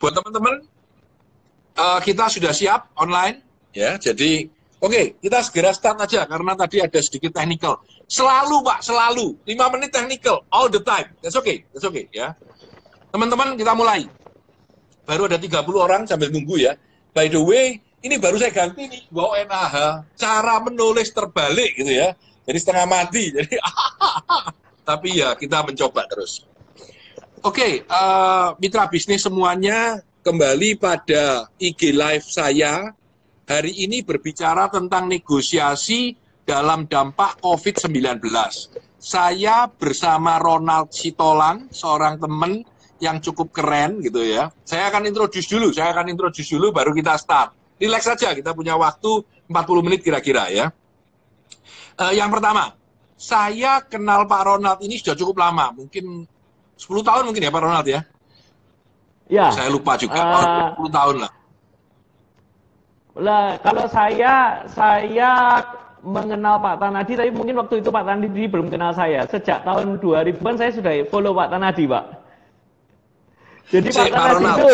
Buat teman-teman, kita sudah siap online, ya. Jadi, oke, kita segera start aja karena tadi ada sedikit technical. Selalu, Pak, selalu 5 menit technical, all the time. That's okay, ya. Teman-teman, kita mulai. Baru ada 30 orang sambil nunggu ya. By the way, ini baru saya ganti nih, bawa NAH, cara menulis terbalik gitu ya. Jadi setengah mati, jadi tapi ya kita mencoba terus. Oke, mitra bisnis semuanya, kembali pada IG Live saya. Hari ini berbicara tentang negosiasi dalam dampak COVID-19. Saya bersama Ronald Sitolan, seorang teman yang cukup keren gitu ya. Saya akan introduce dulu, baru kita start. Relax saja, kita punya waktu 40 menit kira-kira ya. Yang pertama, saya kenal Pak Ronald ini sudah cukup lama, mungkin 10 tahun mungkin ya Pak Ronald ya? Ya. Saya lupa juga, 10 tahun lah. Kalau saya mengenal Pak Tanadi, tapi mungkin waktu itu Pak Tanadi belum kenal saya. Sejak tahun 2000-an saya sudah follow Pak Tanadi, Pak. Jadi Pak Tanadi itu...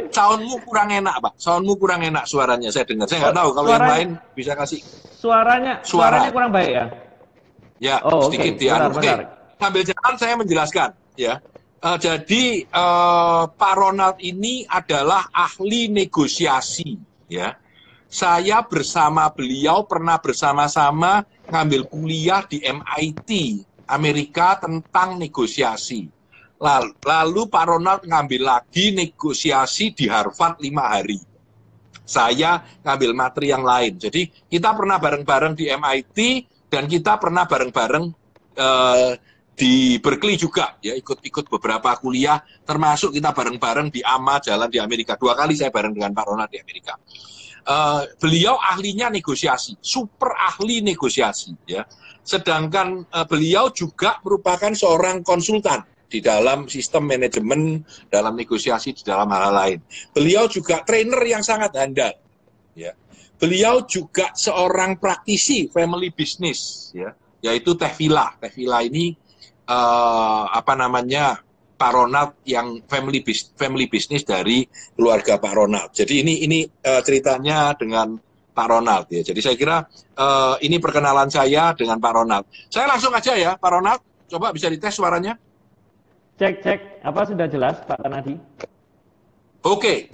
Soundmu kurang enak, Pak. Soundmu kurang enak suaranya, saya dengar. Saya nggak tahu kalau yang lain bisa kasih. Suaranya kurang baik ya? Ya, sedikit ya. Oke, sambil jalan saya menjelaskan ya. Jadi Pak Ronald ini adalah ahli negosiasi ya. Saya bersama beliau pernah bersama-sama ngambil kuliah di MIT Amerika tentang negosiasi. Lalu Pak Ronald ngambil lagi negosiasi di Harvard 5 hari. Saya ngambil materi yang lain. Jadi kita pernah bareng-bareng di MIT dan kita pernah bareng-bareng di Berkeley juga, ya ikut beberapa kuliah, termasuk kita bareng-bareng di AMA Jalan di Amerika. 2 kali saya bareng dengan Pak Ronald di Amerika. Beliau ahlinya negosiasi, super ahli negosiasi, ya. Sedangkan beliau juga merupakan seorang konsultan di dalam sistem manajemen, dalam negosiasi, di dalam hal lain. Beliau juga trainer yang sangat handal, ya. Beliau juga seorang praktisi family business, ya, yaitu Teh Villa. Teh Villa ini Pak Ronald yang family business dari keluarga Pak Ronald. Jadi ini ceritanya dengan Pak Ronald ya. Jadi saya kira ini perkenalan saya dengan Pak Ronald. Saya langsung aja ya, Pak Ronald. Coba bisa dites suaranya. Cek. Apa sudah jelas, Pak Tanadi? Oke,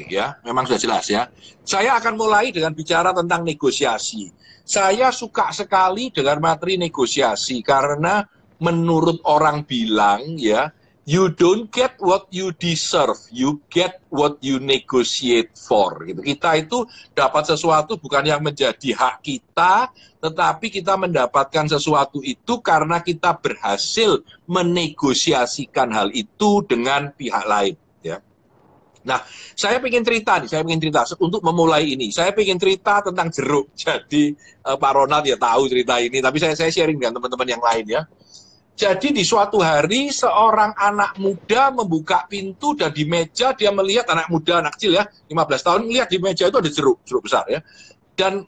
ya, memang sudah jelas ya. Saya akan mulai dengan bicara tentang negosiasi. Saya suka sekali dengan materi negosiasi karena menurut orang bilang ya, you don't get what you deserve, you get what you negotiate for. Gitu. Kita itu dapat sesuatu bukan yang menjadi hak kita, tetapi kita mendapatkan sesuatu itu karena kita berhasil menegosiasikan hal itu dengan pihak lain. Ya. Nah, saya ingin cerita untuk memulai ini. Saya ingin cerita tentang jeruk. Jadi Pak Ronald ya tahu cerita ini, tapi saya sharing dengan teman-teman yang lain ya. Jadi di suatu hari seorang anak muda membuka pintu dan di meja dia melihat anak muda, anak kecil ya, 15 tahun, melihat di meja itu ada jeruk besar ya. Dan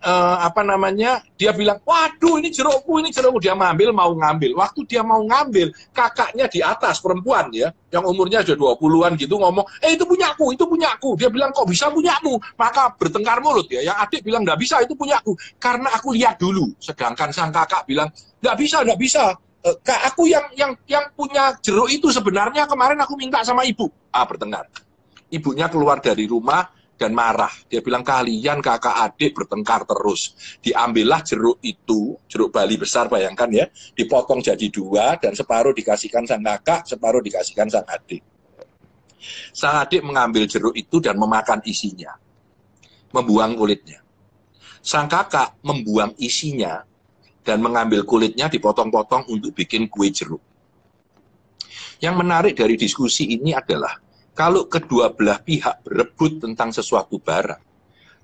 dia bilang, waduh ini jerukku, dia mau ngambil. Waktu dia mau ngambil, kakaknya di atas, perempuan ya, yang umurnya sudah 20-an gitu ngomong, itu punyaku. Dia bilang, kok bisa punyamu? Maka bertengkar mulut ya, yang adik bilang, nggak bisa, itu punyaku. Karena aku lihat dulu, sedangkan sang kakak bilang, nggak bisa. Kak, aku yang punya jeruk itu sebenarnya kemarin aku minta sama ibu. Bertengkar. Ibunya keluar dari rumah dan marah. Dia bilang, kalian kakak adik bertengkar terus. Diambillah jeruk itu, jeruk Bali besar bayangkan ya, dipotong jadi 2 dan separuh dikasihkan sang kakak, separuh dikasihkan sang adik. Sang adik mengambil jeruk itu dan memakan isinya. Membuang kulitnya. Sang kakak membuang isinya dan mengambil kulitnya dipotong-potong untuk bikin kue jeruk. Yang menarik dari diskusi ini adalah kalau kedua belah pihak berebut tentang sesuatu barang,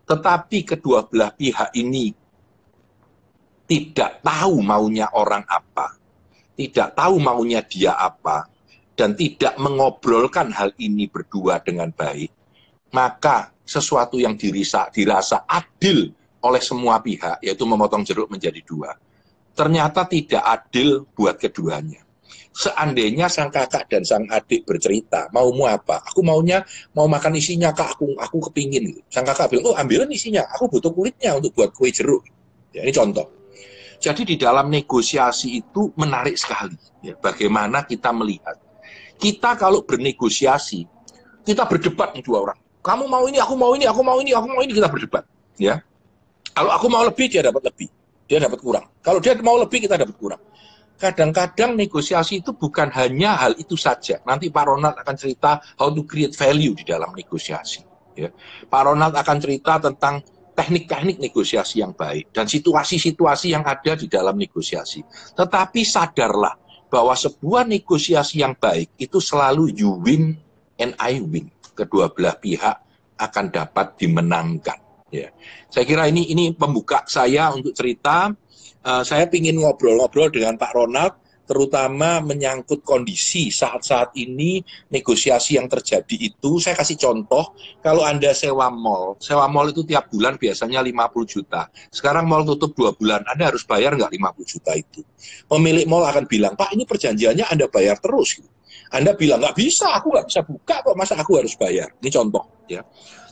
tetapi kedua belah pihak ini tidak tahu maunya orang apa, tidak tahu maunya dia apa, dan tidak mengobrolkan hal ini berdua dengan baik, maka sesuatu yang dirasa adil oleh semua pihak, yaitu memotong jeruk menjadi 2, ternyata tidak adil buat keduanya. Seandainya sang kakak dan sang adik bercerita, maumu apa? Aku maunya mau makan isinya kak, aku kepingin. Gitu. Sang kakak bilang, oh ambilin isinya, aku butuh kulitnya untuk buat kue jeruk. Ya, ini contoh. Jadi di dalam negosiasi itu menarik sekali. Ya, bagaimana kita melihat. Kita kalau bernegosiasi, kita berdebat nih dua orang. Kamu mau ini, aku mau ini, aku mau ini, aku mau ini, kita berdebat. Ya, kalau aku mau lebih, dia dapat lebih. Dia dapat kurang. Kalau dia mau lebih, kita dapat kurang. Kadang-kadang negosiasi itu bukan hanya hal itu saja. Nanti Pak Ronald akan cerita how to create value di dalam negosiasi. Ya. Pak Ronald akan cerita tentang teknik-teknik negosiasi yang baik dan situasi-situasi yang ada di dalam negosiasi. Tetapi sadarlah bahwa sebuah negosiasi yang baik itu selalu you win and I win. Kedua belah pihak akan dapat dimenangkan. Ya. Saya kira ini pembuka saya untuk cerita. Saya ingin ngobrol-ngobrol dengan Pak Ronald, terutama menyangkut kondisi saat-saat ini negosiasi yang terjadi itu. Saya kasih contoh, kalau Anda sewa mall itu tiap bulan biasanya 50 juta. Sekarang mall tutup 2 bulan, Anda harus bayar nggak 50 juta itu? Pemilik mall akan bilang, Pak ini perjanjiannya Anda bayar terus. Anda bilang, nggak bisa, aku nggak bisa buka kok, masa aku harus bayar? Ini contoh. Ya.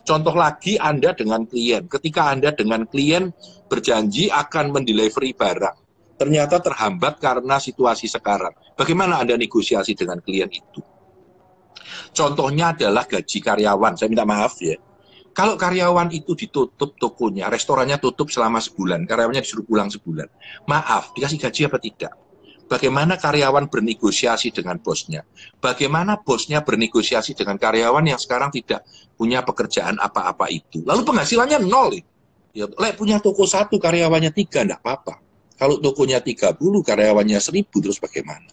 Contoh lagi Anda dengan klien. Ketika Anda dengan klien berjanji akan mendelivery barang, ternyata terhambat karena situasi sekarang. Bagaimana Anda negosiasi dengan klien itu? Contohnya adalah gaji karyawan. Saya minta maaf ya. Kalau karyawan itu ditutup tokonya, restorannya tutup selama sebulan, karyawannya disuruh pulang sebulan. Maaf, dikasih gaji apa tidak? Bagaimana karyawan bernegosiasi dengan bosnya? Bagaimana bosnya bernegosiasi dengan karyawan yang sekarang tidak punya pekerjaan apa-apa itu? Lalu penghasilannya nol. Ya, punya toko 1, karyawannya 3, enggak apa-apa. Kalau tokonya 30, karyawannya 1000, terus bagaimana?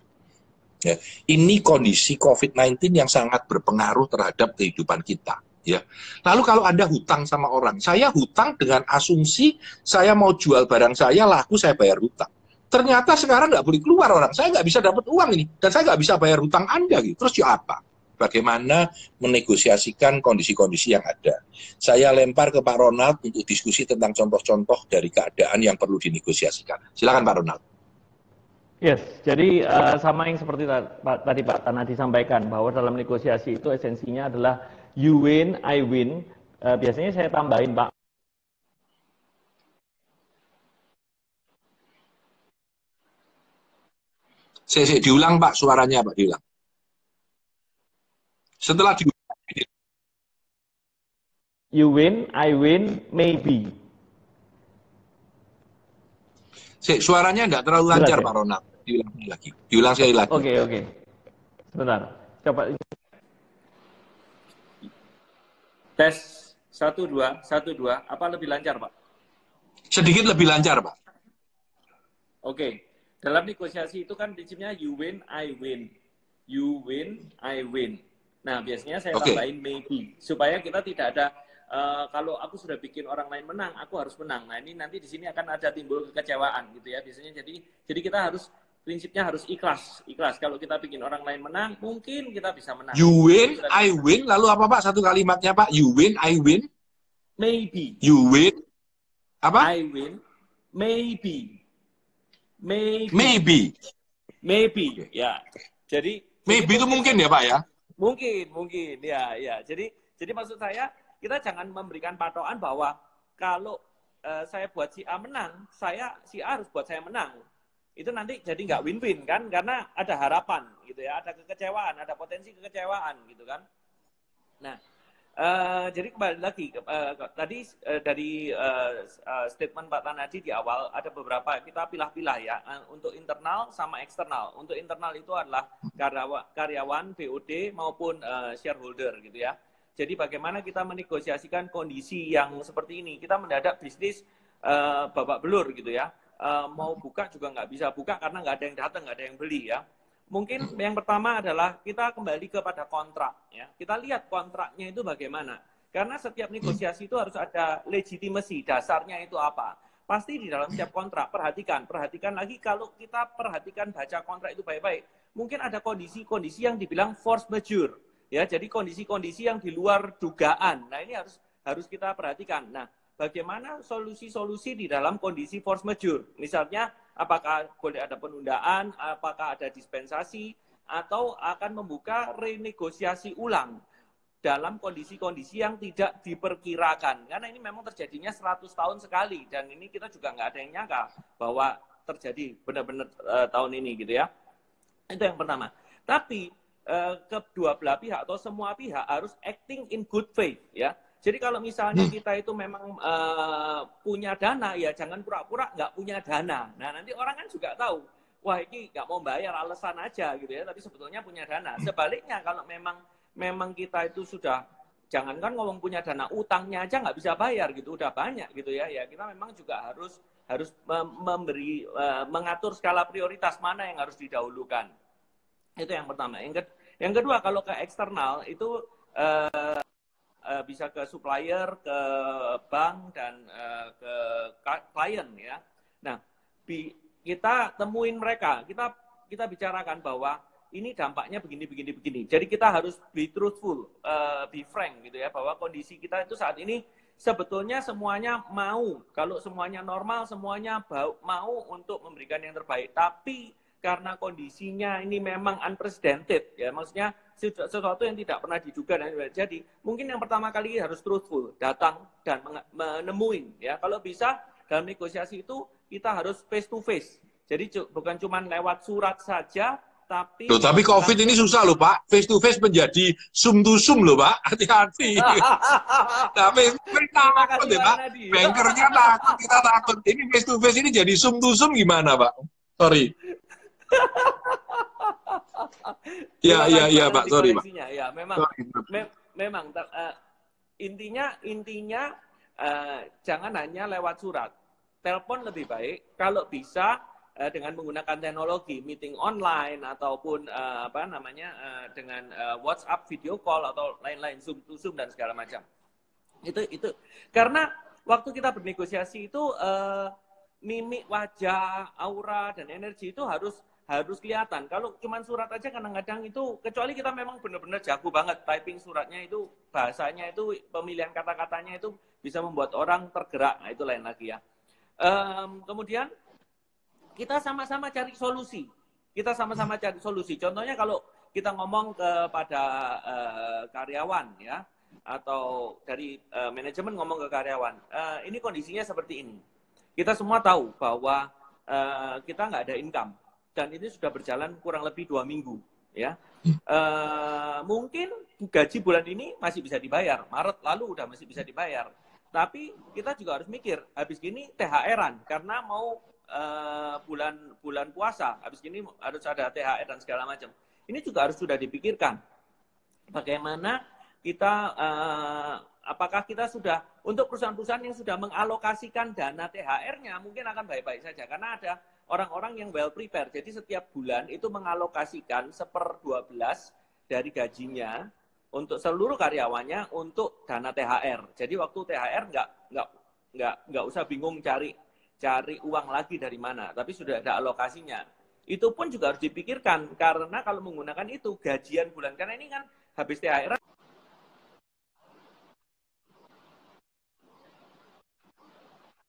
Ya, ini kondisi COVID-19 yang sangat berpengaruh terhadap kehidupan kita. Ya. Lalu kalau Anda hutang sama orang, saya hutang dengan asumsi saya mau jual barang saya, laku saya bayar hutang. Ternyata sekarang nggak boleh keluar orang, saya nggak bisa dapat uang ini, dan saya nggak bisa bayar hutang Anda. Gitu. Terus ya apa? Bagaimana menegosiasikan kondisi-kondisi yang ada. Saya lempar ke Pak Ronald untuk diskusi tentang contoh-contoh dari keadaan yang perlu dinegosiasikan. Silakan Pak Ronald. Yes, jadi sama yang seperti tadi Pak Tanadi sampaikan, bahwa dalam negosiasi itu esensinya adalah you win, I win. Biasanya saya tambahin Pak. Saya diulang Pak, suaranya Pak, diulang. Setelah diulang. You win, I win, maybe. Suaranya nggak terlalu lancar Pak Ronald. Diulang lagi. Diulang sekali lagi. Oke. Sebentar. Coba. Tes 1 2 1 2. Apa lebih lancar, Pak? Sedikit lebih lancar, Pak. Oke. Dalam negosiasi itu kan prinsipnya you win, I win. You win, I win. Nah, biasanya saya tambahin maybe supaya kita tidak ada kalau aku sudah bikin orang lain menang, aku harus menang. Nah, ini nanti di sini akan ada timbul kekecewaan gitu ya. Biasanya jadi kita harus prinsipnya harus ikhlas. Kalau kita bikin orang lain menang, mungkin kita bisa menang. You win, I win. Lalu apa Pak? Satu kalimatnya Pak. You win, I win. Maybe. You win. Apa? I win. Maybe. Ya. Jadi maybe itu mungkin ya Pak ya? Mungkin ya. Jadi maksud saya kita jangan memberikan patokan bahwa kalau saya buat si A menang, si A harus buat saya menang. Itu nanti jadi nggak win-win kan, karena ada harapan gitu ya, ada kekecewaan, ada potensi kekecewaan gitu kan. Nah, jadi kembali lagi tadi dari statement Pak Tanadi di awal ada beberapa kita pilah-pilah ya untuk internal sama eksternal. Untuk internal itu adalah karyawan, BOD maupun shareholder gitu ya. Jadi bagaimana kita menegosiasikan kondisi yang seperti ini? Kita mendadak bisnis babak belur gitu ya. Mau buka juga nggak bisa buka karena nggak ada yang datang, nggak ada yang beli ya. Mungkin yang pertama adalah kita kembali kepada kontrak ya. Kita lihat kontraknya itu bagaimana. Karena setiap negosiasi itu harus ada legitimasi, dasarnya itu apa. Pasti di dalam setiap kontrak, perhatikan lagi kalau kita perhatikan baca kontrak itu baik-baik. Mungkin ada kondisi-kondisi yang dibilang force majeure. Ya, jadi kondisi-kondisi yang di luar dugaan. Nah, ini harus kita perhatikan. Nah, bagaimana solusi-solusi di dalam kondisi force majeure? Misalnya apakah boleh ada penundaan, apakah ada dispensasi, atau akan membuka renegosiasi ulang dalam kondisi-kondisi yang tidak diperkirakan. Karena ini memang terjadinya 100 tahun sekali, dan ini kita juga nggak ada yang nyangka bahwa terjadi benar-benar tahun ini gitu ya. Itu yang pertama. Tapi kedua belah pihak atau semua pihak harus acting in good faith ya. Jadi kalau misalnya kita itu memang punya dana, ya jangan pura-pura nggak punya dana. Nah nanti orang kan juga tahu, wah ini nggak mau bayar, alasan aja gitu ya, tapi sebetulnya punya dana. Sebaliknya kalau memang kita itu sudah, jangankan ngomong punya dana, utangnya aja nggak bisa bayar gitu, udah banyak gitu ya, ya kita memang juga harus mengatur skala prioritas mana yang harus didahulukan. Itu yang pertama. Yang kedua, kalau ke eksternal itu bisa ke supplier, ke bank, dan ke klien ya. Nah, kita temuin mereka, kita bicarakan bahwa ini dampaknya begini. Jadi kita harus be truthful, be frank gitu ya, bahwa kondisi kita itu saat ini sebetulnya semuanya mau, kalau semuanya normal, semuanya mau untuk memberikan yang terbaik. Tapi karena kondisinya ini memang unprecedented, ya maksudnya sesuatu yang tidak pernah diduga dan terjadi. Mungkin yang pertama kali harus truthful, datang dan menemuin. Ya, kalau bisa dalam negosiasi itu kita harus face to face. Jadi bukan cuma lewat surat saja, tapi. Loh, tapi COVID ini susah loh Pak, face to face menjadi zoom to zoom loh Pak, hati-hati. Tapi takut deh Pak, bankernya takut, kita takut. Ini face to face ini jadi zoom to zoom gimana Pak? Sorry. Iya Pak, sorry Pak. Ya, memang intinya jangan hanya lewat surat. Telepon lebih baik kalau bisa dengan menggunakan teknologi meeting online ataupun dengan WhatsApp video call atau lain-lain, Zoom to Zoom dan segala macam. Itu karena waktu kita bernegosiasi itu mimik wajah, aura dan energi itu harus kelihatan. Kalau cuma surat aja kadang-kadang itu, kecuali kita memang benar-benar jago banget typing suratnya itu, bahasanya itu, pemilihan kata-katanya itu bisa membuat orang tergerak. Nah, itu lain lagi ya. Kemudian kita sama-sama cari solusi. Contohnya kalau kita ngomong kepada karyawan ya, atau dari manajemen ngomong ke karyawan, ini kondisinya seperti ini. Kita semua tahu bahwa kita nggak ada income. Dan ini sudah berjalan kurang lebih 2 minggu, ya. Mungkin gaji bulan ini masih bisa dibayar, Maret lalu udah masih bisa dibayar. Tapi kita juga harus mikir, habis gini THR-an, karena mau bulan puasa, habis gini harus ada THR dan segala macam. Ini juga harus sudah dipikirkan. Bagaimana kita, apakah kita sudah, untuk perusahaan-perusahaan yang sudah mengalokasikan dana THR-nya, mungkin akan baik-baik saja, karena ada orang-orang yang well prepared. Jadi setiap bulan itu mengalokasikan 1/12 dari gajinya untuk seluruh karyawannya untuk dana THR. Jadi waktu THR nggak usah bingung cari uang lagi dari mana, tapi sudah ada alokasinya. Itu pun juga harus dipikirkan, karena kalau menggunakan itu gajian bulan, karena ini kan habis THR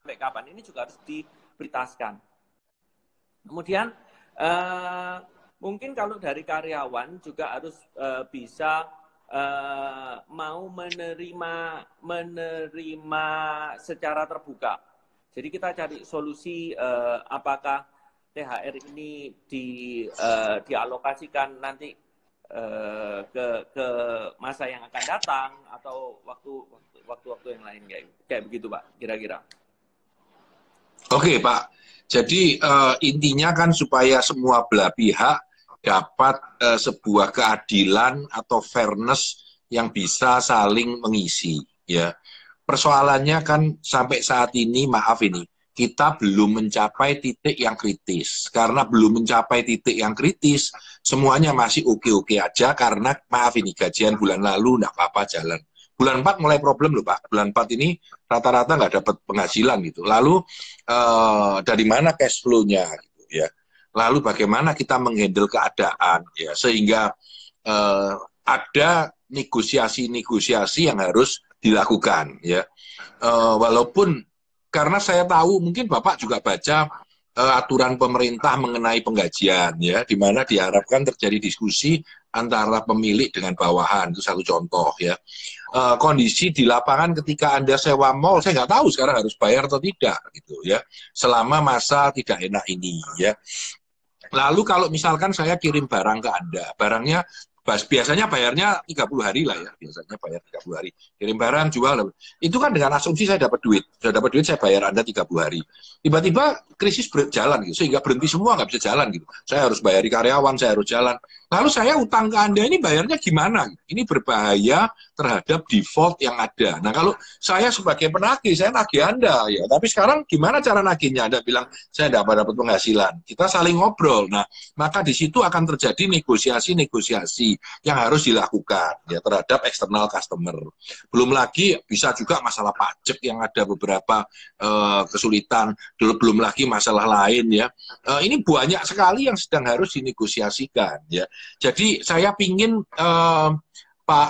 sampai kapan, ini juga harus diprioritaskan. Kemudian mungkin kalau dari karyawan juga harus bisa mau menerima secara terbuka. Jadi kita cari solusi, apakah THR ini dialokasikan nanti ke masa yang akan datang atau waktu-waktu yang lain, kayak begitu Pak, kira-kira. Oke Pak, jadi intinya kan supaya semua belah pihak dapat sebuah keadilan atau fairness yang bisa saling mengisi. Ya, persoalannya kan sampai saat ini, maaf ini, kita belum mencapai titik yang kritis. Karena belum mencapai titik yang kritis, semuanya masih oke-oke aja, karena maaf ini, gajian bulan lalu nggak apa-apa jalan. Bulan 4 mulai problem loh Pak. Bulan 4 ini rata-rata nggak dapat penghasilan gitu. Lalu dari mana cash flow-nya gitu ya. Lalu bagaimana kita menghandle keadaan ya, sehingga ada negosiasi-negosiasi yang harus dilakukan ya. Walaupun karena saya tahu mungkin Bapak juga baca aturan pemerintah mengenai penggajian, ya, di mana diharapkan terjadi diskusi antara pemilik dengan bawahan. Itu satu contoh, ya. Kondisi di lapangan ketika Anda sewa mall, saya nggak tahu sekarang harus bayar atau tidak, gitu, ya, selama masa tidak enak ini, ya. Lalu kalau misalkan saya kirim barang ke Anda, barangnya biasanya bayarnya 30 hari lah, ya, biasanya bayar 30 hari. Kirim barang, jual, itu kan dengan asumsi saya dapat duit. Sudah dapat duit, saya bayar Anda 30 hari. Tiba-tiba krisis berjalan, gitu, sehingga berhenti semua, nggak bisa jalan, gitu. Saya harus bayari karyawan, saya harus jalan. Lalu saya utang ke Anda ini bayarnya gimana? Ini berbahaya terhadap default yang ada. Nah, kalau saya sebagai penagih, saya nagih Anda, ya. Tapi sekarang gimana cara nagihnya? Anda bilang, saya dapat penghasilan. Kita saling ngobrol. Nah, maka di situ akan terjadi negosiasi-negosiasi yang harus dilakukan, ya, terhadap external customer. Belum lagi bisa juga masalah pajak yang ada beberapa kesulitan. Belum lagi masalah lain, ya. Ini banyak sekali yang sedang harus dinegosiasikan, ya. Jadi saya pingin Pak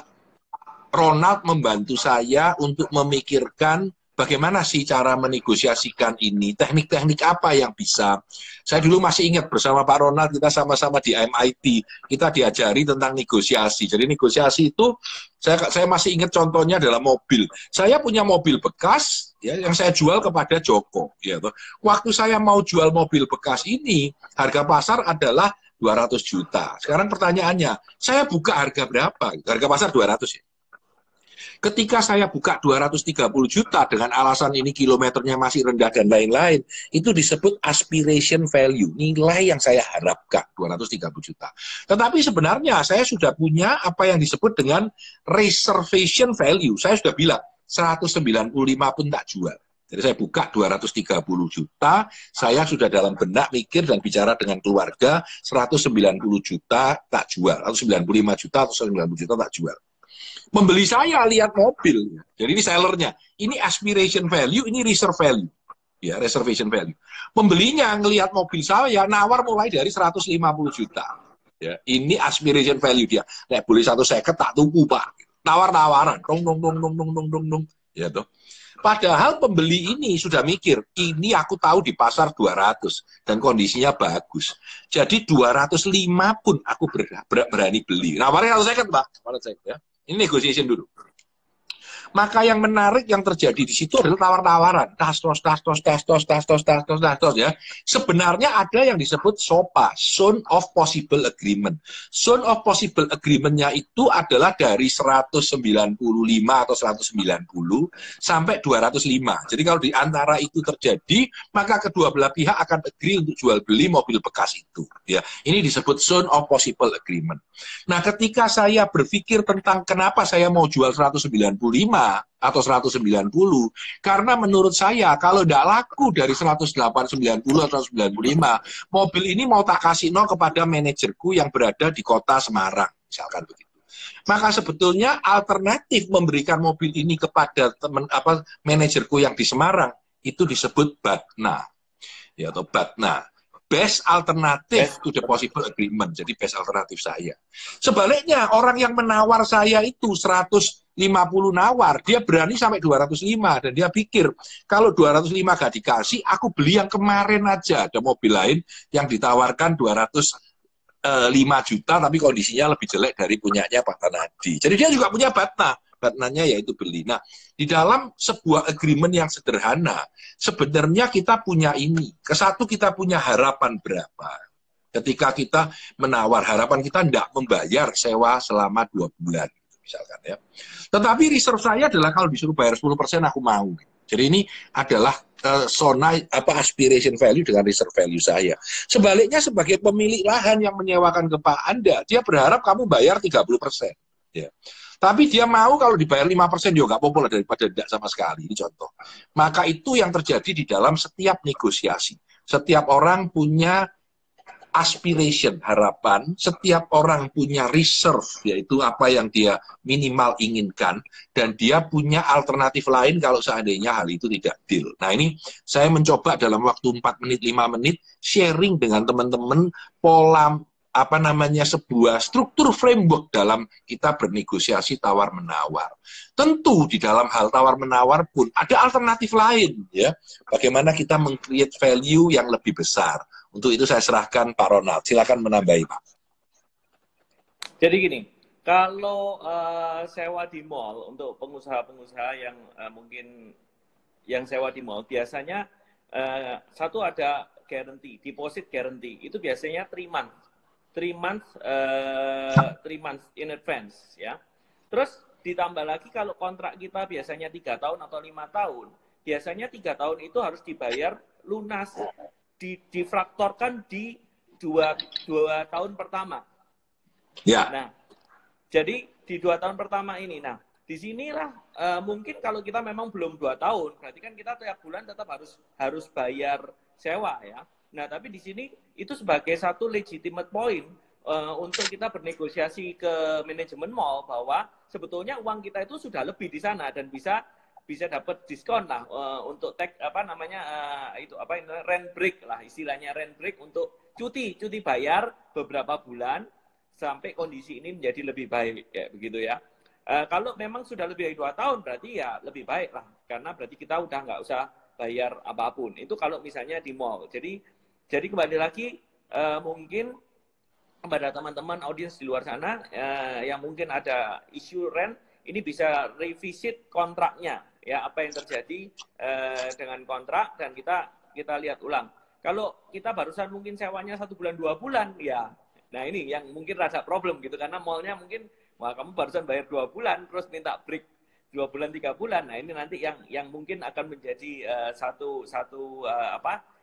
Ronald membantu saya untuk memikirkan bagaimana sih cara menegosiasikan ini, teknik-teknik apa yang bisa. Saya dulu masih ingat bersama Pak Ronald, kita sama-sama di MIT, kita diajari tentang negosiasi. Jadi negosiasi itu, saya masih ingat contohnya adalah mobil. Saya punya mobil bekas, ya, yang saya jual kepada Joko. Ya, waktu saya mau jual mobil bekas ini, harga pasar adalah 200 juta. Sekarang pertanyaannya, saya buka harga berapa? Harga pasar 200, ya. Ketika saya buka 230 juta dengan alasan ini kilometernya masih rendah dan lain-lain, itu disebut aspiration value, nilai yang saya harapkan, 230 juta. Tetapi sebenarnya saya sudah punya apa yang disebut dengan reservation value. Saya sudah bilang, 195 pun tak jual. Jadi saya buka 230 juta, saya sudah dalam benak mikir dan bicara dengan keluarga, 190 juta tak jual, atau 95 juta atau 90 juta tak jual. Membeli saya lihat mobil, jadi ini sellernya, ini aspiration value, ini reserve value, ya, reservation value. Pembelinya ngelihat mobil saya, nawar mulai dari 150 juta, ya, ini aspiration value dia. Nek boleh 150 tak tuku Pak, tawar-tawaran, dong, ya toh. Padahal pembeli ini sudah mikir, ini aku tahu di pasar 200 dan kondisinya bagus. Jadi 205 pun aku berani beli. Nawarnya 150, Pak. Ya. Ini negotiation dulu. Maka yang menarik yang terjadi di situ adalah tawar-tawaran, tas-tos, ya. Sebenarnya ada yang disebut SOPA, Zone of Possible Agreement. Zone of Possible Agreement-nya itu adalah dari 195 atau 190 sampai 205. Jadi kalau di antara itu terjadi, maka kedua belah pihak akan agree untuk jual beli mobil bekas itu. Ya, ini disebut Zone of Possible Agreement. Nah, ketika saya berpikir tentang kenapa saya mau jual 195 atau 190, karena menurut saya kalau tidak laku dari 190 atau 195, mobil ini mau tak kasih kepada manajerku yang berada di kota Semarang, misalkan begitu. Maka sebetulnya alternatif memberikan mobil ini kepada manajerku yang di Semarang itu disebut BATNA, ya, atau BATNA. Best alternative to the possible agreement. Jadi best alternatif saya. Sebaliknya, orang yang menawar saya itu 150 nawar, dia berani sampai 205 dan dia pikir kalau 205 gak dikasih, aku beli yang kemarin aja. Ada mobil lain yang ditawarkan 205 juta tapi kondisinya lebih jelek dari punyanya Pak Tanadi. Jadi dia juga punya BATNA. BATNA-nya yaitu beli. Nah, di dalam sebuah agreement yang sederhana, sebenarnya kita punya ini. Kesatu kita punya harapan berapa. Ketika kita menawar, harapan kita tidak membayar sewa selama 2 bulan, misalkan, ya. Tetapi reserve saya adalah kalau disuruh bayar 10% aku mau. Jadi ini adalah zona aspiration value dengan reserve value saya. Sebaliknya sebagai pemilik lahan yang menyewakan ke Pak Anda, dia berharap kamu bayar 30%. Ya. Tapi dia mau kalau dibayar 5% juga nggak apa-apa daripada tidak sama sekali. Ini contoh. Maka itu yang terjadi di dalam setiap negosiasi. Setiap orang punya aspiration, harapan. Setiap orang punya reserve, yaitu apa yang dia minimal inginkan. Dan dia punya alternatif lain kalau seandainya hal itu tidak deal. Nah, ini saya mencoba dalam waktu 4 menit, 5 menit, sharing dengan teman-teman pola sebuah struktur framework dalam kita bernegosiasi tawar-menawar. Tentu di dalam hal tawar-menawar pun ada alternatif lain, ya. Bagaimana kita meng-create value yang lebih besar. Untuk itu saya serahkan Pak Ronald. Silakan menambahi, Pak. Jadi gini, kalau sewa di mall untuk pengusaha-pengusaha yang mungkin yang sewa di mall, biasanya satu ada guarantee, deposit guarantee. Itu biasanya 3 months. 3 months in advance, ya. Terus ditambah lagi kalau kontrak kita biasanya 3 tahun atau 5 tahun, biasanya 3 tahun itu harus dibayar lunas, difraktorkan di 2 tahun pertama. Ya. Nah, jadi di 2 tahun pertama ini, nah disinilah mungkin kalau kita memang belum 2 tahun, berarti kan kita tiap bulan tetap harus bayar sewa, ya. Nah, tapi di sini itu sebagai satu legitimate point untuk kita bernegosiasi ke manajemen mall bahwa sebetulnya uang kita itu sudah lebih di sana dan bisa dapat diskon lah untuk rent break lah, istilahnya rent break untuk cuti bayar beberapa bulan sampai kondisi ini menjadi lebih baik, kayak begitu ya. Kalau memang sudah lebih dari 2 tahun berarti ya lebih baik lah, karena berarti kita udah nggak usah bayar apapun. Itu kalau misalnya di mall. Jadi kembali lagi mungkin kepada teman-teman audiens di luar sana yang mungkin ada isu rent, ini bisa revisit kontraknya, ya, apa yang terjadi dengan kontrak, dan kita lihat ulang. Kalau kita barusan mungkin sewanya 1 bulan 2 bulan, ya, nah ini yang mungkin rada problem gitu, karena mallnya mungkin, wah kamu barusan bayar 2 bulan terus minta break 2 bulan 3 bulan, nah ini nanti yang mungkin akan menjadi satu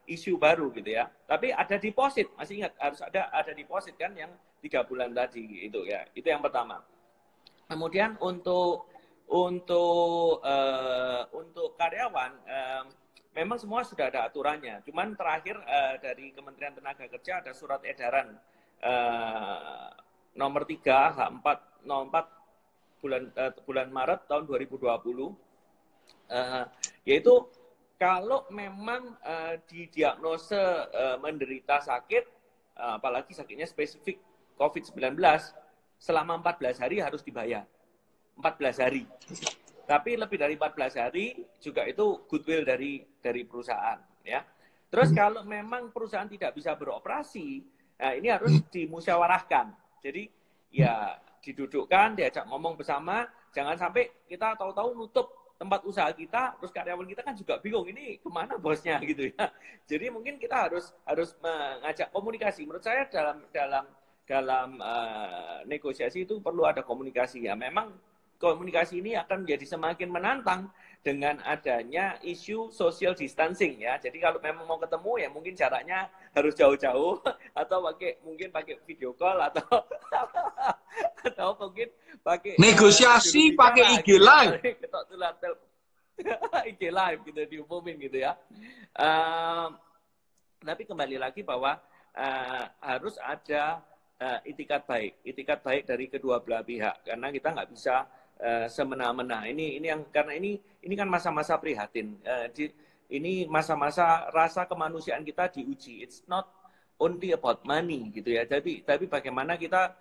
isu baru gitu ya. Tapi ada deposit, masih ingat harus ada deposit kan yang 3 bulan tadi itu ya. Itu yang pertama. Kemudian untuk karyawan memang semua sudah ada aturannya. Cuman terakhir dari Kementerian Tenaga Kerja ada surat edaran nomor 3 H404 bulan Maret tahun 2020 yaitu kalau memang didiagnose menderita sakit, apalagi sakitnya spesifik COVID-19, selama 14 hari harus dibayar. 14 hari. Tapi lebih dari 14 hari juga itu goodwill dari perusahaan. Ya. Terus kalau memang perusahaan tidak bisa beroperasi, nah ini harus dimusyawarahkan. Jadi ya didudukkan, diajak ngomong bersama, jangan sampai kita tahu-tahu nutup tempat usaha kita, terus karyawan kita kan juga bingung, ini kemana bosnya gitu ya. Jadi mungkin kita harus mengajak komunikasi. Menurut saya dalam negosiasi itu perlu ada komunikasi ya. Memang komunikasi ini akan menjadi semakin menantang dengan adanya isu social distancing ya. Jadi kalau memang mau ketemu ya mungkin jaraknya harus jauh-jauh atau mungkin pakai video call atau mungkin pakai negosiasi pakai IG live. IG live gitu diumumin gitu ya. Tapi kembali lagi bahwa harus ada itikat baik dari kedua belah pihak, karena kita nggak bisa semena-mena. Ini yang karena ini kan masa-masa prihatin. Ini masa-masa rasa kemanusiaan kita diuji. It's not only about money gitu ya. Tapi bagaimana kita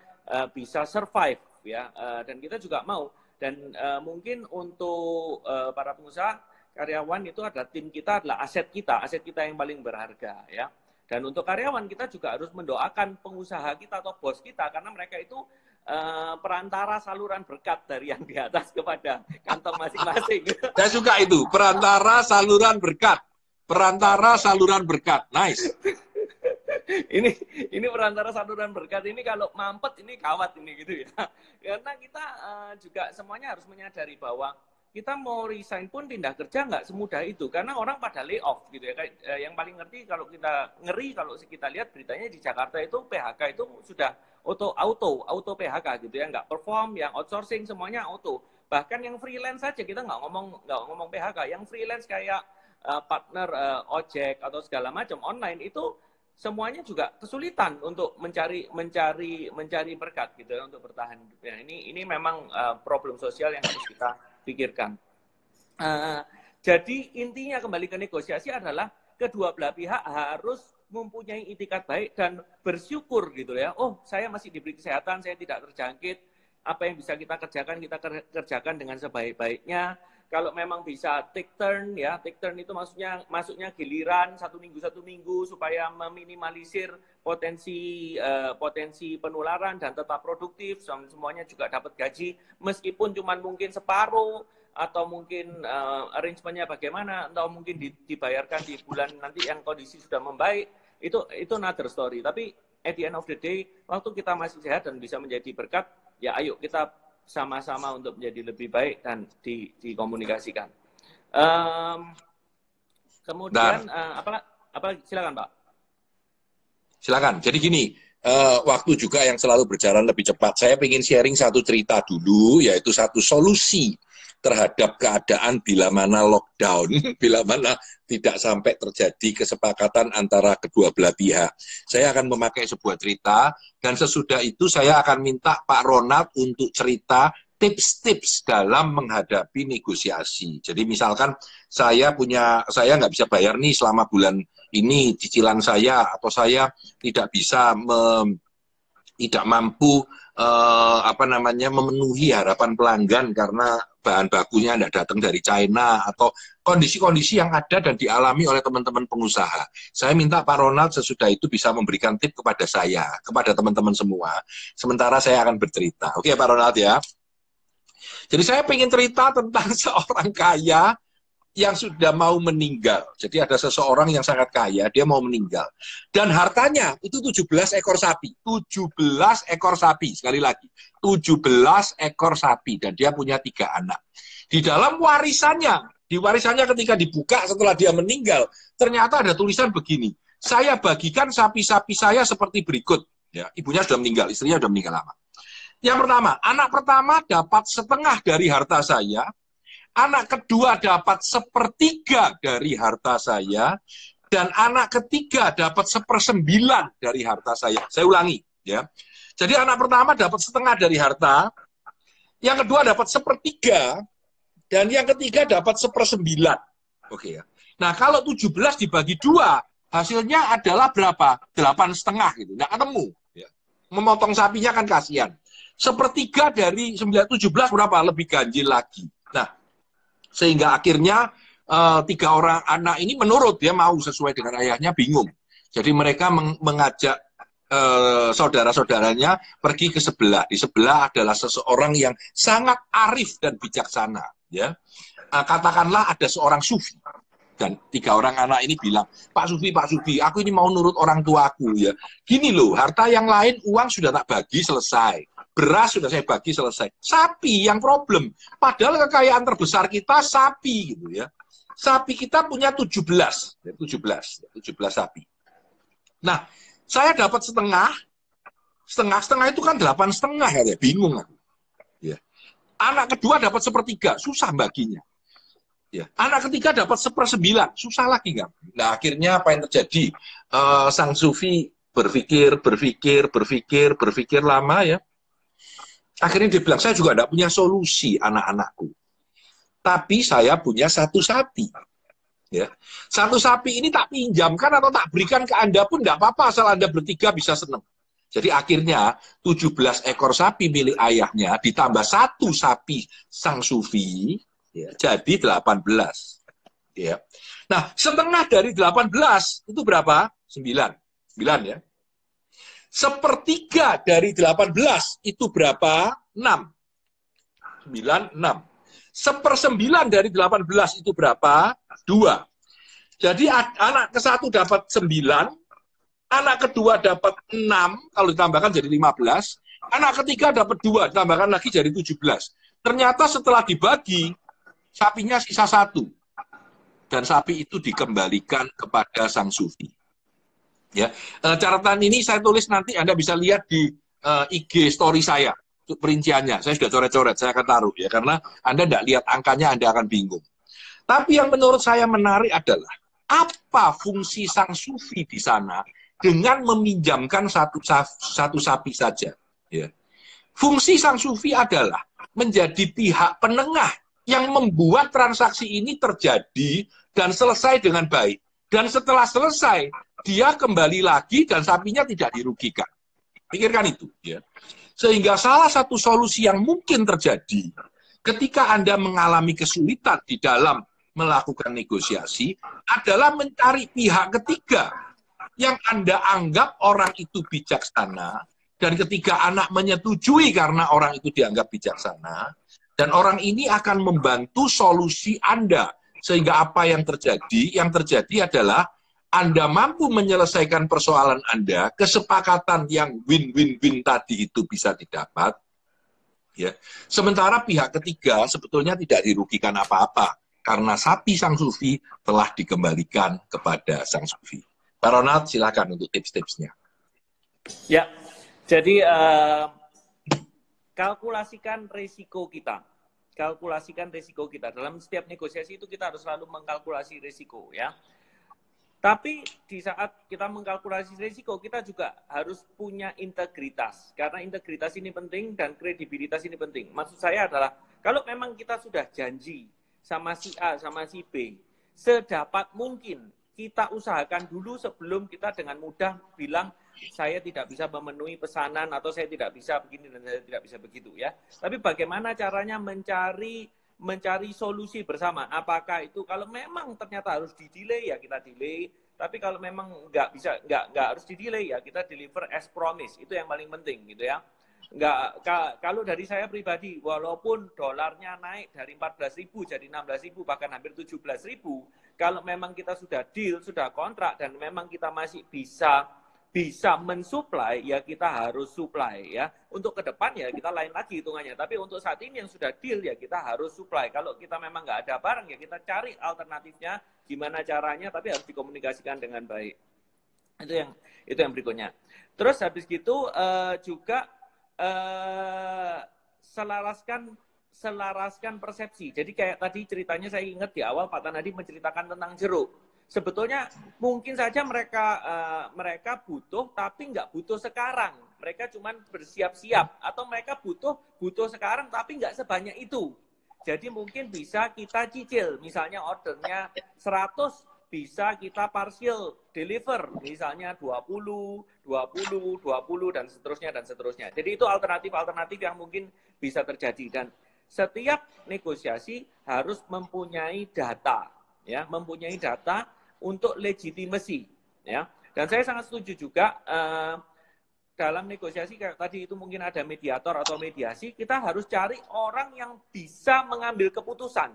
bisa survive ya. Dan kita juga mau. Dan mungkin untuk para pengusaha, karyawan itu adalah tim kita, adalah aset kita yang paling berharga ya. Dan untuk karyawan kita juga harus mendoakan pengusaha kita atau bos kita, karena mereka itu perantara saluran berkat dari yang di atas kepada kantong masing-masing. Saya suka itu, perantara saluran berkat. Perantara saluran berkat. Nice. Ini perantara saluran berkat ini kalau mampet ini gawat ini gitu ya. Karena kita juga semuanya harus menyadari bahwa kita mau resign pun pindah kerja nggak semudah itu, karena orang pada lay off gitu ya. Yang paling ngerti kalau kita lihat beritanya di Jakarta itu PHK itu sudah auto PHK gitu ya, nggak perform, yang outsourcing semuanya auto. Bahkan yang freelance saja kita nggak ngomong PHK, yang freelance kayak partner ojek atau segala macam online itu semuanya juga kesulitan untuk mencari berkat gitu ya, untuk bertahan hidup. Ya, ini memang problem sosial yang harus kita pikirkan. Jadi intinya kembali ke negosiasi adalah kedua belah pihak harus mempunyai itikat baik dan bersyukur gitu ya. Oh, saya masih diberi kesehatan, saya tidak terjangkit. Apa yang bisa kita kerjakan dengan sebaik-baiknya. Kalau memang bisa take turn ya, take turn itu masuknya giliran satu minggu supaya meminimalisir potensi penularan dan tetap produktif, semuanya juga dapat gaji meskipun cuma mungkin separuh atau mungkin arrangementnya bagaimana, atau mungkin dibayarkan di bulan nanti yang kondisi sudah membaik, itu another story. Tapi at the end of the day, waktu kita masih sehat dan bisa menjadi berkat, ya ayo kita sama-sama untuk menjadi lebih baik dan dikomunikasikan. Kemudian apa silakan Pak. Silakan. Jadi gini, waktu juga yang selalu berjalan lebih cepat. Saya ingin sharing satu cerita dulu, yaitu satu solusi terhadap keadaan bila mana lockdown, bila mana tidak sampai terjadi kesepakatan antara kedua belah pihak. Saya akan memakai sebuah cerita, dan sesudah itu saya akan minta Pak Ronald untuk cerita tips-tips dalam menghadapi negosiasi. Jadi misalkan saya nggak bisa bayar nih selama bulan ini cicilan saya, atau saya tidak bisa tidak mampu memenuhi harapan pelanggan karena bahan bakunya tidak datang dari China, atau kondisi-kondisi yang ada dan dialami oleh teman-teman pengusaha. Saya minta Pak Ronald sesudah itu bisa memberikan tip kepada saya, kepada teman-teman semua. Sementara saya akan bercerita. Oke Pak Ronald ya. Jadi saya ingin cerita tentang seorang kaya yang sudah mau meninggal. Jadi ada seseorang yang sangat kaya, dia mau meninggal. Dan hartanya itu 17 ekor sapi. 17 ekor sapi, sekali lagi. 17 ekor sapi, dan dia punya 3 anak. Di dalam warisannya ketika dibuka setelah dia meninggal, ternyata ada tulisan begini, saya bagikan sapi-sapi saya seperti berikut. Ya, ibunya sudah meninggal, istrinya sudah meninggal lama. Yang pertama, anak pertama dapat setengah dari harta saya, anak kedua dapat 1/3 dari harta saya, dan anak ketiga dapat 1/9 dari harta saya. Saya ulangi, ya. Jadi anak pertama dapat setengah dari harta, yang kedua dapat 1/3, dan yang ketiga dapat 1/9. Oke ya. Nah kalau 17 dibagi 2, hasilnya adalah berapa? 8,5 gitu. Nggak ketemu. Ya. Memotong sapinya kan kasihan. 1/3 dari 17 berapa? Lebih ganjil lagi. Nah, sehingga akhirnya 3 orang anak ini menurut, dia mau sesuai dengan ayahnya, bingung. Jadi mereka mengajak saudara-saudaranya pergi ke sebelah. Di sebelah adalah seseorang yang sangat arif dan bijaksana. Ya, katakanlah ada seorang sufi. Dan 3 orang anak ini bilang, Pak Sufi, aku ini mau nurut orang tuaku ya. Gini loh, harta yang lain, uang sudah tak bagi, selesai. Beras sudah saya bagi, selesai. Sapi yang problem. Padahal kekayaan terbesar kita sapi gitu ya. Sapi kita punya 17 sapi. Nah, saya dapat setengah itu kan 8,5 ya, bingung aku. Ya. Anak kedua dapat 1/3, susah baginya. Ya. Anak ketiga dapat 1/9, susah lagi kan. Nah akhirnya apa yang terjadi? Sang sufi berpikir lama ya. Akhirnya dia bilang, saya juga tidak punya solusi anak-anakku. Tapi saya punya 1 sapi. Ya. 1 sapi ini tak pinjamkan atau tak berikan ke Anda pun tidak apa-apa, asal Anda bertiga bisa senang. Jadi akhirnya 17 ekor sapi milik ayahnya ditambah 1 sapi sang sufi, ya, jadi 18. Ya. Nah, setengah dari 18 itu berapa? 9 ya. 1/3 dari 18 itu berapa? 6. 6. 1/9 dari 18 itu berapa? 2. Jadi anak ke-1 dapat 9, anak kedua dapat 6, kalau ditambahkan jadi 15, anak ketiga dapat 2, ditambahkan lagi jadi 17. Ternyata setelah dibagi, sapinya sisa 1. Dan sapi itu dikembalikan kepada sang sufi. Ya, catatan ini saya tulis nanti, Anda bisa lihat di IG story saya, untuk perinciannya. Saya sudah coret-coret, saya akan taruh ya, karena Anda tidak lihat angkanya, Anda akan bingung. Tapi yang menurut saya menarik adalah, apa fungsi sang sufi di sana dengan meminjamkan satu sapi saja? Ya. Fungsi sang sufi adalah menjadi pihak penengah yang membuat transaksi ini terjadi dan selesai dengan baik. Dan setelah selesai, dia kembali lagi dan sapinya tidak dirugikan. Pikirkan itu, ya. Sehingga salah satu solusi yang mungkin terjadi ketika Anda mengalami kesulitan di dalam melakukan negosiasi adalah mencari pihak ketiga yang Anda anggap orang itu bijaksana, dan ketika anak menyetujui karena orang itu dianggap bijaksana, dan orang ini akan membantu solusi Anda. Sehingga apa yang terjadi? Yang terjadi adalah Anda mampu menyelesaikan persoalan Anda, kesepakatan yang win-win-win tadi itu bisa didapat. Ya. Sementara pihak ketiga sebetulnya tidak dirugikan apa-apa, karena sapi sang sufi telah dikembalikan kepada sang sufi. Pak Ronald, silakan untuk tips-tipsnya. Ya, jadi kalkulasikan risiko kita. Kalkulasikan risiko kita. Dalam setiap negosiasi itu kita harus selalu mengkalkulasi risiko, ya. Tapi di saat kita mengkalkulasi risiko, kita juga harus punya integritas. Karena integritas ini penting dan kredibilitas ini penting. Maksud saya adalah, kalau memang kita sudah janji sama si A, sama si B, sedapat mungkin kita usahakan dulu sebelum kita dengan mudah bilang, saya tidak bisa memenuhi pesanan, atau saya tidak bisa begini dan saya tidak bisa begitu, ya. Tapi bagaimana caranya mencari solusi bersama. Apakah itu kalau memang ternyata harus di-delay, ya kita delay. Tapi kalau memang nggak bisa, nggak harus di-delay, ya kita deliver as promise. Itu yang paling penting, gitu ya. Kalau dari saya pribadi, walaupun dolarnya naik dari 14.000 jadi 16.000, bahkan hampir 17.000, kalau memang kita sudah deal, sudah kontrak, dan memang kita masih bisa mensuplai, ya kita harus supply, ya. Untuk ke depan ya kita lain lagi hitungannya. Tapi untuk saat ini yang sudah deal, ya kita harus supply. Kalau kita memang nggak ada barang, ya kita cari alternatifnya, gimana caranya, tapi harus dikomunikasikan dengan baik. Itu yang berikutnya. Terus habis gitu juga selaraskan persepsi. Jadi kayak tadi ceritanya saya ingat di awal Pak Tanadi menceritakan tentang jeruk. Sebetulnya mungkin saja mereka butuh, tapi nggak butuh sekarang. Mereka cuma bersiap-siap. Atau mereka butuh sekarang, tapi nggak sebanyak itu. Jadi mungkin bisa kita cicil. Misalnya ordernya 100, bisa kita partial deliver. Misalnya 20, dan seterusnya, dan seterusnya. Jadi itu alternatif-alternatif yang mungkin bisa terjadi. Dan setiap negosiasi harus mempunyai data. Ya, mempunyai data untuk legitimasi, ya. Dan saya sangat setuju juga dalam negosiasi kayak tadi itu mungkin ada mediator atau mediasi, kita harus cari orang yang bisa mengambil keputusan,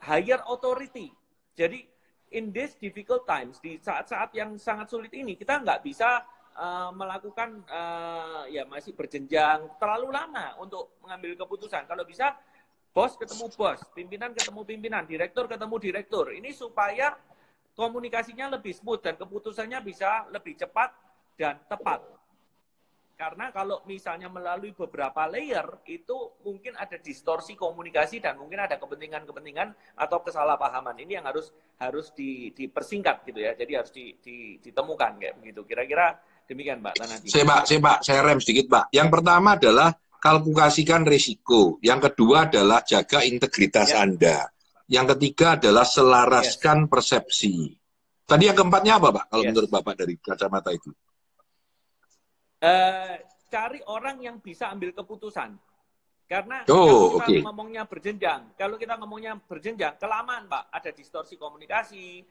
higher authority. Jadi in this difficult times, di saat-saat yang sangat sulit ini, kita nggak bisa melakukan ya masih berjenjang terlalu lama untuk mengambil keputusan. Kalau bisa bos ketemu bos, pimpinan ketemu pimpinan, direktur ketemu direktur. Ini supaya komunikasinya lebih smooth dan keputusannya bisa lebih cepat dan tepat. Karena kalau misalnya melalui beberapa layer, itu mungkin ada distorsi komunikasi dan mungkin ada kepentingan-kepentingan atau kesalahpahaman. Ini yang harus dipersingkat gitu ya. Jadi harus ditemukan kayak begitu. Kira-kira demikian, Pak Tanadi. Saya rem sedikit, Pak. Yang pertama adalah kalkulasikan risiko. Yang kedua adalah jaga integritas Anda. Yang ketiga adalah selaraskan persepsi. Tadi yang keempatnya apa, Pak? Kalau menurut Bapak dari kacamata itu? Cari orang yang bisa ambil keputusan. Karena kalau kita ngomongnya berjenjang, kelamaan, Pak. Ada distorsi komunikasi,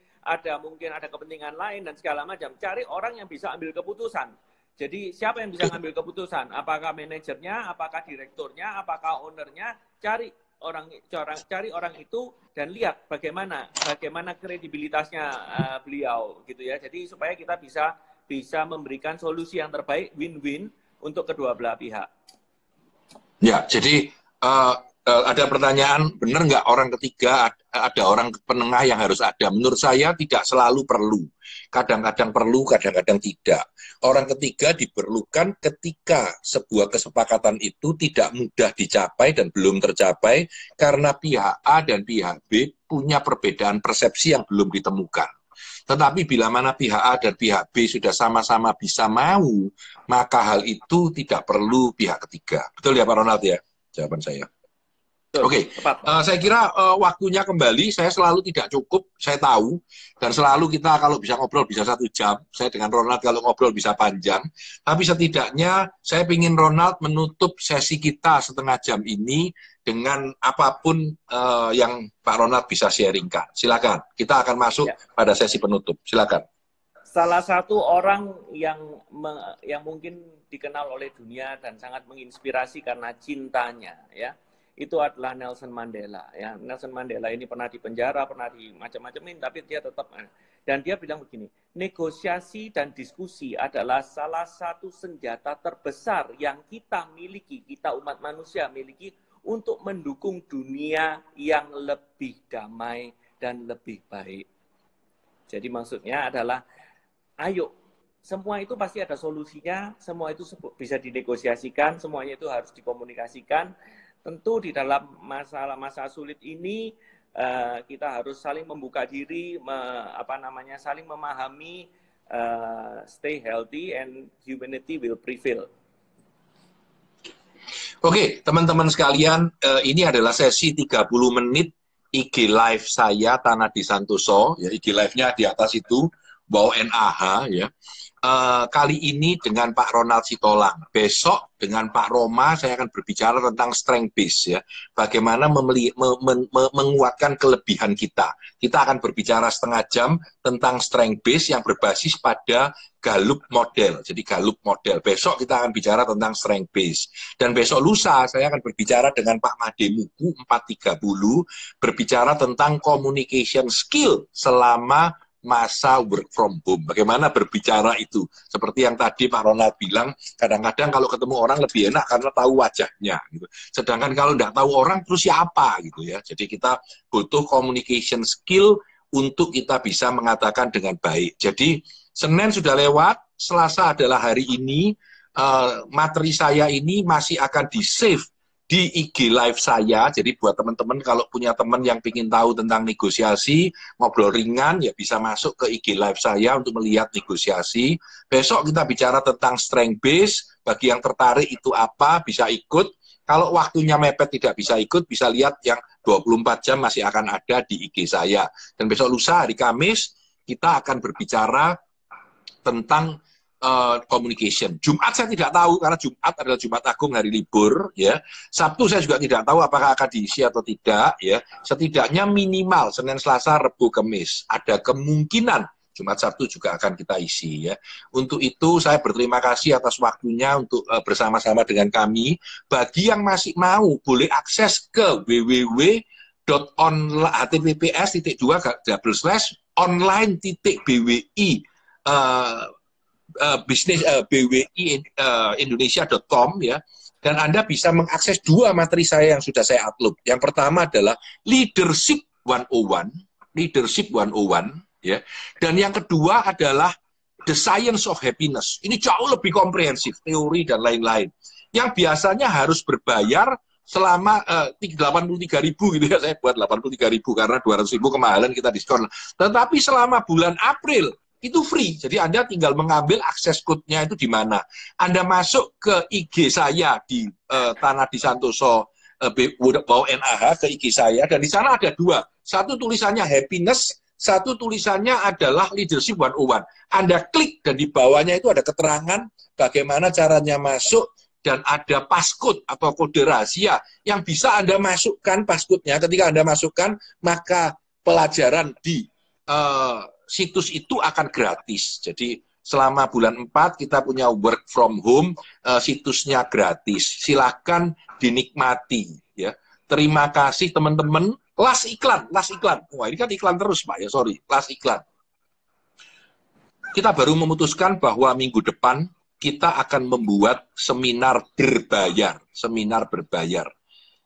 mungkin ada kepentingan lain dan segala macam. Cari orang yang bisa ambil keputusan. Jadi siapa yang bisa ngambil keputusan? Apakah manajernya, apakah direkturnya, apakah ownernya? Cari orang itu dan lihat bagaimana kredibilitasnya beliau gitu ya. Jadi supaya kita bisa memberikan solusi yang terbaik, win-win untuk kedua belah pihak. Ya, jadi ada pertanyaan, benar nggak orang ketiga, ada orang penengah yang harus ada? Menurut saya tidak selalu perlu. Kadang-kadang perlu, kadang-kadang tidak. Orang ketiga diperlukan ketika sebuah kesepakatan itu tidak mudah dicapai dan belum tercapai karena pihak A dan pihak B punya perbedaan persepsi yang belum ditemukan. Tetapi bila mana pihak A dan pihak B sudah sama-sama bisa mau, maka hal itu tidak perlu pihak ketiga. Betul ya Pak Ronald ya? Jawaban saya. Oke, saya kira waktunya kembali, saya selalu tidak cukup, saya tahu, dan selalu kita kalau bisa ngobrol bisa 1 jam, saya dengan Ronald kalau ngobrol bisa panjang, tapi setidaknya saya ingin Ronald menutup sesi kita setengah jam ini dengan apapun yang Pak Ronald bisa sharingkan. Silakan, kita akan masuk pada sesi penutup, silakan. Salah satu orang yang mungkin dikenal oleh dunia dan sangat menginspirasi karena cintanya, ya, itu adalah Nelson Mandela. Ya, Nelson Mandela ini pernah dipenjara, pernah di macam-macamin, tapi dia tetap, dan dia bilang begini, negosiasi dan diskusi adalah salah satu senjata terbesar yang kita miliki, kita umat manusia miliki untuk mendukung dunia yang lebih damai dan lebih baik. Jadi maksudnya adalah, ayo, semua itu pasti ada solusinya, semua itu bisa dinegosiasikan, semuanya itu harus dikomunikasikan. Tentu di dalam masalah-masalah sulit ini kita harus saling membuka diri, saling memahami, stay healthy and humanity will prevail. Oke, teman-teman sekalian, ini adalah sesi 30 menit IG Live saya, Tanadi Santoso, ya, IG Live-nya di atas itu, bawah NAH, ya. Kali ini dengan Pak Ronald Sitolang. Besok dengan Pak Roma saya akan berbicara tentang strength base, ya. Bagaimana menguatkan kelebihan kita. Kita akan berbicara setengah jam tentang strength base yang berbasis pada Gallup model. Jadi Gallup model. Besok kita akan bicara tentang strength base. Dan besok lusa saya akan berbicara dengan Pak Mademuku 430 berbicara tentang communication skill selama masa work from home. Bagaimana berbicara itu? Seperti yang tadi Pak Ronald bilang, kadang-kadang kalau ketemu orang lebih enak karena tahu wajahnya. Gitu. Sedangkan kalau tidak tahu orang, terus siapa? Gitu ya. Jadi kita butuh communication skill untuk kita bisa mengatakan dengan baik. Jadi Senin sudah lewat, Selasa adalah hari ini. Materi saya ini masih akan di-save di IG Live saya. Jadi buat teman-teman kalau punya teman yang ingin tahu tentang negosiasi, ngobrol ringan, ya bisa masuk ke IG Live saya untuk melihat negosiasi. Besok kita bicara tentang strength base. Bagi yang tertarik itu apa, bisa ikut. Kalau waktunya mepet tidak bisa ikut, bisa lihat yang 24 jam masih akan ada di IG saya. Dan besok lusa, hari Kamis, kita akan berbicara tentang communication. Jumat saya tidak tahu karena Jumat adalah Jumat Agung, hari libur, ya. Sabtu saya juga tidak tahu apakah akan diisi atau tidak, ya. Setidaknya minimal Senin, Selasa, Rabu, Kamis ada kemungkinan Jumat, Sabtu juga akan kita isi, ya. Untuk itu saya berterima kasih atas waktunya untuk bersama-sama dengan kami. Bagi yang masih mau boleh akses ke https://online.bwi bisnis bwi-indonesia.com, ya, dan Anda bisa mengakses 2 materi saya yang sudah saya upload. Yang pertama adalah Leadership 101, ya, dan yang kedua adalah The Science of Happiness. Ini jauh lebih komprehensif, teori dan lain-lain, yang biasanya harus berbayar selama 83.000 gitu ya. Saya buat 83.000 karena 200.000 kemahalan, kita diskon. Tetapi selama bulan April itu free, jadi Anda tinggal mengambil akses code-nya itu di mana. Anda masuk ke IG saya di Tanadi Santoso bawah NAH ke IG saya, dan di sana ada 2. Satu tulisannya happiness, satu tulisannya adalah Leadership 101. Anda klik dan di bawahnya itu ada keterangan bagaimana caranya masuk, dan ada passcode atau kode rahasia yang bisa Anda masukkan passcode-nya. Ketika Anda masukkan, maka pelajaran di situs itu akan gratis. Jadi selama bulan 4 kita punya work from home, situsnya gratis. Silakan dinikmati, ya. Terima kasih teman-teman. Last iklan. Wah, ini kan iklan terus, Pak, ya, sorry. Last iklan. Kita baru memutuskan bahwa minggu depan kita akan membuat seminar berbayar,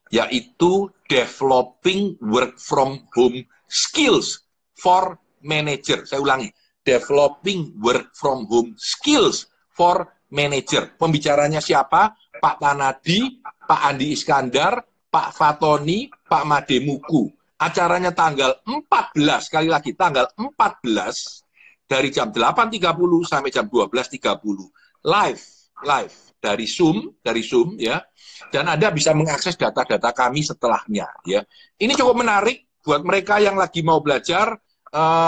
yaitu Developing Work from Home Skills for Manager. Saya ulangi, Developing Work from Home Skills for Manager. Pembicaranya siapa? Pak Tanadi, Pak Andi Iskandar, Pak Fatoni, Pak Mademuku. Acaranya tanggal 14, sekali lagi tanggal 14 dari jam 8.30 sampai jam 12.30. Live. dari Zoom ya, dan Anda bisa mengakses data-data kami setelahnya ya. Ini cukup menarik buat mereka yang lagi mau belajar,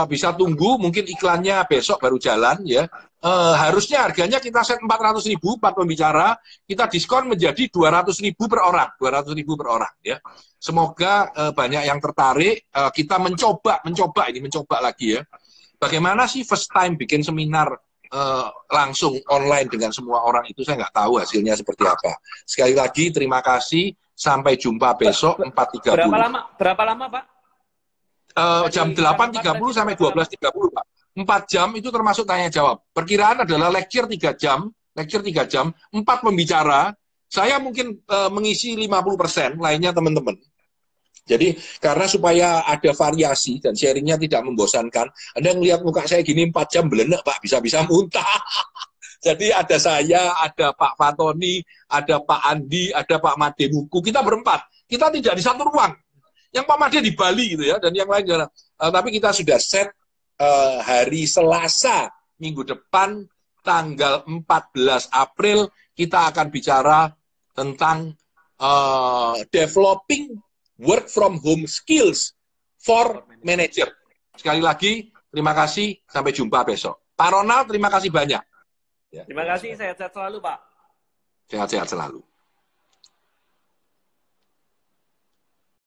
bisa tunggu, mungkin iklannya besok baru jalan ya. Harusnya harganya kita set 400.000 4 pembicara, kita diskon menjadi 200.000 per orang, 200.000 per orang ya. Semoga banyak yang tertarik. Kita mencoba lagi ya. Bagaimana sih first time bikin seminar langsung online dengan semua orang itu, saya nggak tahu hasilnya seperti apa. Sekali lagi terima kasih, sampai jumpa besok 4.30. Berapa lama Pak? Jam 8.30 sampai 12.30 Pak. 4 jam itu termasuk tanya jawab. Perkiraan adalah lecture 3 jam, 4 pembicara. Saya mungkin mengisi 50%, lainnya teman-teman. Jadi karena supaya ada variasi dan sharingnya tidak membosankan, Anda ngelihat muka saya gini 4 jam belenek Pak, bisa-bisa muntah. Jadi ada saya, ada Pak Fatoni, ada Pak Andi, ada Pak Made Muku, kita berempat. Kita tidak di satu ruang. Yang Pak Made di Bali gitu ya, dan yang lain juga. Tapi kita sudah set hari Selasa minggu depan, tanggal 14 April, kita akan bicara tentang developing work from home skills for manager. Sekali lagi, terima kasih. Sampai jumpa besok. Pak Ronald, terima kasih banyak. Terima kasih. Sehat-sehat selalu, Pak. Sehat-sehat selalu.